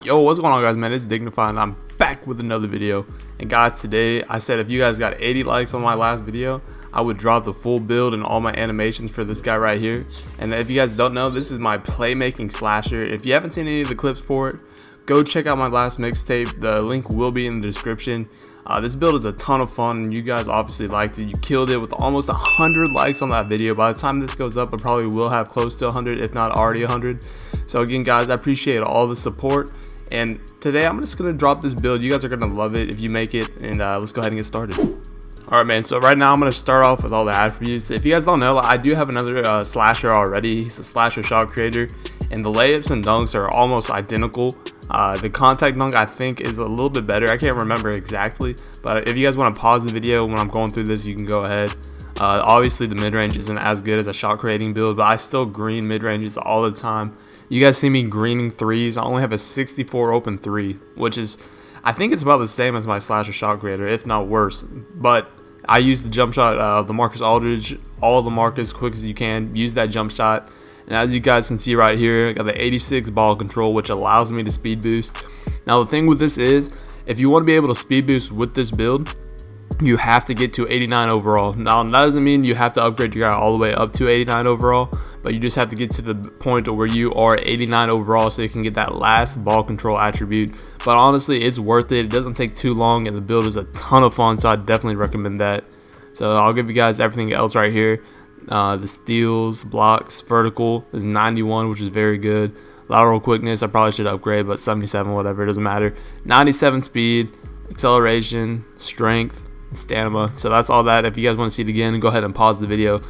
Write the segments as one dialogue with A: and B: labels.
A: Yo, what's going on, guys? Man, it's Dignified and I'm back with another video. And guys, today I said if you guys got 80 likes on my last video, I would drop the full build and all my animations for this guy right here. And if you guys don't know, this is my playmaking slasher. If you haven't seen any of the clips for it, go check out my last mixtape. The link will be in the description. This build is a ton of fun and you guys obviously liked it. You killed it with almost 100 likes on that video. By the time this goes up, I probably will have close to 100, if not already 100. So again, guys, I appreciate all the support. And today I'm just gonna drop this build. You guys are gonna love it if you make it, and let's go ahead and get started. Alright, man, so right now I'm gonna start off with all the attributes. If you guys don't know, I do have another slasher already. He's a slasher shot creator, and the layups and dunks are almost identical. The contact dunk I think is a little bit better. I can't remember exactly, but if you guys want to pause the video when I'm going through this, you can go ahead. Obviously the mid-range isn't as good as a shot creating build, but I still green mid-ranges all the time. You guys see me greening threes. I only have a 64 open three, which is, I think it's about the same as my slasher shot creator, if not worse. But I use the jump shot, the Marcus Aldridge, all the Marcus quick as you can. Use that jump shot. And as you guys can see right here, I got the 86 ball control, which allows me to speed boost. Now the thing with this is, if you want to be able to speed boost with this build, you have to get to 89 overall. Now that doesn't mean you have to upgrade your guy all the way up to 89 overall, but you just have to get to the point where you are 89 overall so you can get that last ball control attribute. But honestly, it's worth it. It doesn't take too long and the build is a ton of fun, so I definitely recommend that. So I'll give you guys everything else right here. The steals, blocks, vertical is 91, which is very good. Lateral quickness I probably should upgrade, but 77, whatever, it doesn't matter. 97 speed, acceleration, strength, stamina. So that's all that. If you guys want to see it again, go ahead and pause the video.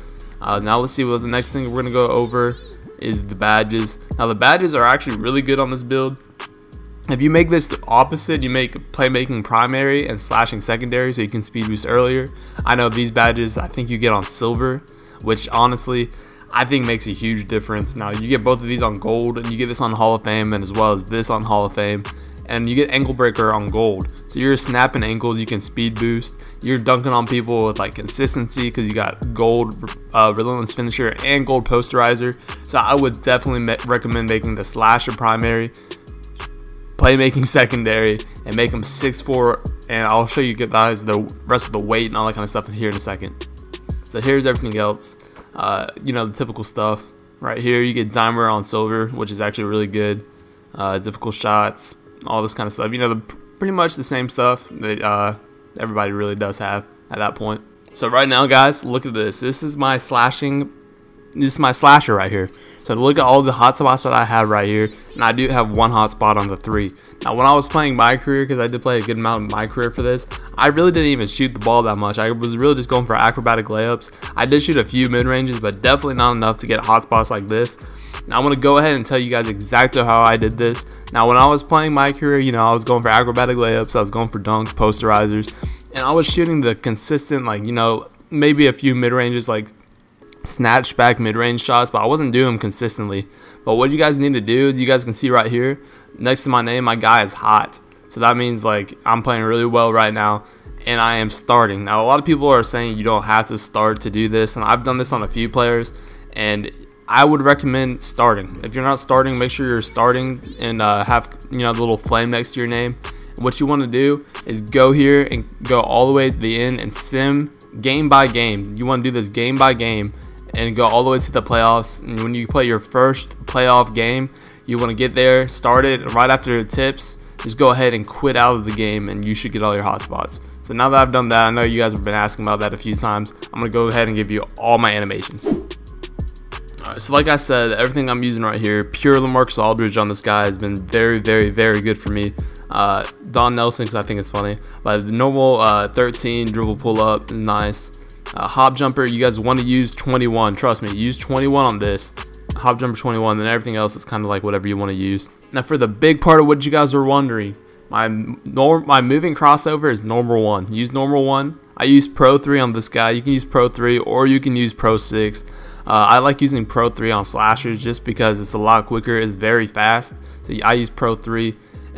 A: Now let's see what the next thing we're going to go over is the badges. Now the badges are actually really good on this build. If you make this the opposite, you make playmaking primary and slashing secondary so you can speed boost earlier. I know these badges I think you get on silver, which honestly I think makes a huge difference. Now you get both of these on gold, and you get this on Hall of Fame, and as well as this on Hall of Fame. And you get ankle breaker on gold, so you're snapping ankles, you can speed boost, you're dunking on people with like consistency because you got gold relentless finisher and gold posterizer. So I would definitely recommend making the slasher primary, playmaking secondary, and make them 6'4", and I'll show you guys the rest of the weight and all that kind of stuff in here in a second. So here's everything else. You know, the typical stuff right here. You get dimer on silver, which is actually really good. Difficult shots, all this kind of stuff, you know, pretty much the same stuff that everybody really does have at that point. So right now, guys, look at this. This is my slasher right here. So look at all the hot spots that I have right here, and I do have one hot spot on the three. Now when I was playing my career, because I did play a good amount in my career for this, I really didn't even shoot the ball that much. I was really just going for acrobatic layups. I did shoot a few mid-ranges, but definitely not enough to get hot spots like this. Now I'm going to go ahead and tell you guys exactly how I did this. Now when I was playing my career, you know, I was going for acrobatic layups, I was going for dunks, posterizers, and I was shooting the consistent, like, you know, maybe a few mid-ranges, like snatch back mid-range shots, but I wasn't doing them consistently. But what you guys need to do is, you guys can see right here next to my name, my guy is hot. So that means like I'm playing really well right now and I am starting. Now a lot of people are saying you don't have to start to do this, and I've done this on a few players, and I would recommend starting. If you're not starting, make sure you're starting and have, you know, the little flame next to your name. What you want to do is go here and go all the way to the end and sim game by game. You want to do this game by game and go all the way to the playoffs. And when you play your first playoff game, you want to get there, start it, and right after it tips, just go ahead and quit out of the game, and you should get all your hot spots. So now that I've done that, I know you guys have been asking about that a few times. I'm going to go ahead and give you all my animations. Alright, so like I said, everything I'm using right here, pure LaMarcus Aldridge on this guy has been very, very, very good for me. Don Nelson, because I think it's funny. But the normal 13 dribble pull up is nice. Hop jumper, you guys want to use 21. Trust me, use 21 on this. Hop jumper 21, then everything else is kind of like whatever you want to use. Now for the big part of what you guys were wondering, my moving crossover is normal 1. Use normal 1. I use Pro 3 on this guy. You can use Pro 3 or you can use Pro 6. I like using Pro 3 on slashers just because it's a lot quicker, it's very fast. So I use Pro 3,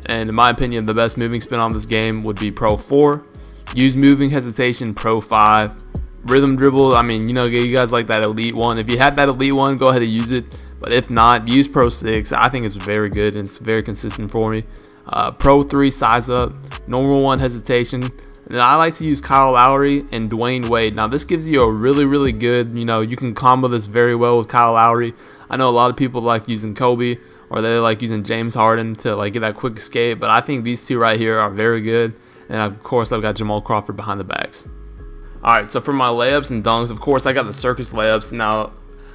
A: and in my opinion, the best moving spin on this game would be Pro 4. Use moving hesitation Pro 5. Rhythm dribble, I mean, you know, you guys like that elite one. If you had that elite one, go ahead and use it. But if not, use Pro 6. I think it's very good and it's very consistent for me. Pro 3 size up, normal 1 hesitation. And I like to use Kyle Lowry and Dwayne Wade. Now this gives you a really good, you can combo this very well with Kyle Lowry. I know a lot of people like using Kobe, or they like using James Harden to like get that quick escape, but I think these two right here are very good. And of course I've got Jamal Crawford behind the backs. Alright, so for my layups and dunks, of course I got the circus layups. Now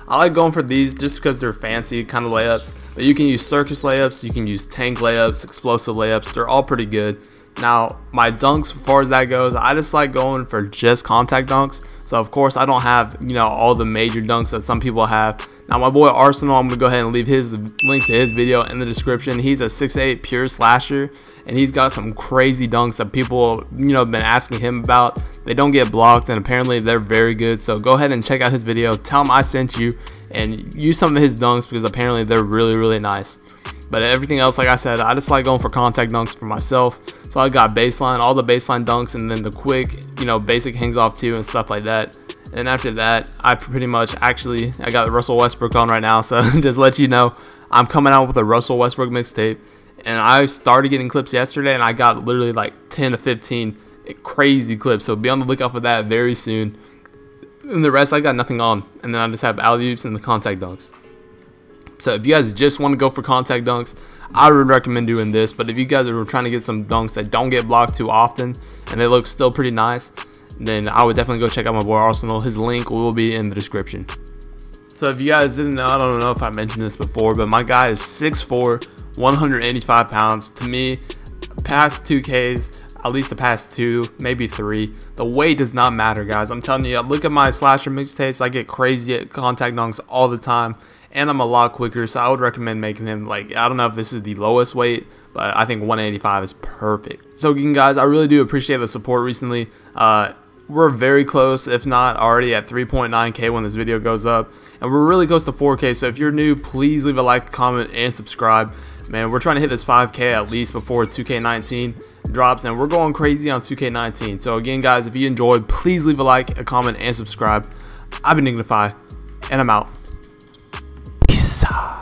A: I like going for these just because they're fancy kind of layups, but you can use circus layups, you can use tank layups, explosive layups. They're all pretty good. Now my dunks, as far as that goes, I just like going for just contact dunks. So of course I don't have all the major dunks that some people have. Now my boy Arsenal, I'm gonna go ahead and leave his link to his video in the description. He's a 6'8" pure slasher, and he's got some crazy dunks that people have been asking him about. They don't get blocked, and apparently they're very good. So go ahead and check out his video, tell him I sent you, and use some of his dunks because apparently they're really nice. But everything else, like I said, I just like going for contact dunks for myself. So I got baseline, all the baseline dunks, and then the quick, basic hangs off too and stuff like that. And after that, I pretty much I got Russell Westbrook on right now. So just let you know, I'm coming out with a Russell Westbrook mixtape. And I started getting clips yesterday, and I got literally like 10 to 15 crazy clips. So be on the lookout for that very soon. And the rest, I got nothing on. And then I just have alley-oops and the contact dunks. So if you guys just want to go for contact dunks, I would recommend doing this. But if you guys are trying to get some dunks that don't get blocked too often and they look still pretty nice, then I would definitely go check out my boy Arsenal. His link will be in the description. So if you guys didn't know, I don't know if I mentioned this before, but my guy is 6'4", 185 pounds. To me, past 2Ks, at least the past 2, maybe 3, the weight does not matter, guys. I'm telling you, look at my slasher mixtapes. I get crazy at contact dunks all the time, and I'm a lot quicker, so I would recommend making him, like, I don't know if this is the lowest weight, but I think 185 is perfect. So again, guys, I really do appreciate the support recently. We're very close, if not already at 3.9K when this video goes up, and we're really close to 4K. So if you're new, please leave a like, comment, and subscribe. Man, we're trying to hit this 5K at least before 2K19 drops, and we're going crazy on 2K19. So again, guys, if you enjoyed, please leave a like, a comment, and subscribe. I've been Dignify, and I'm out. Peace out.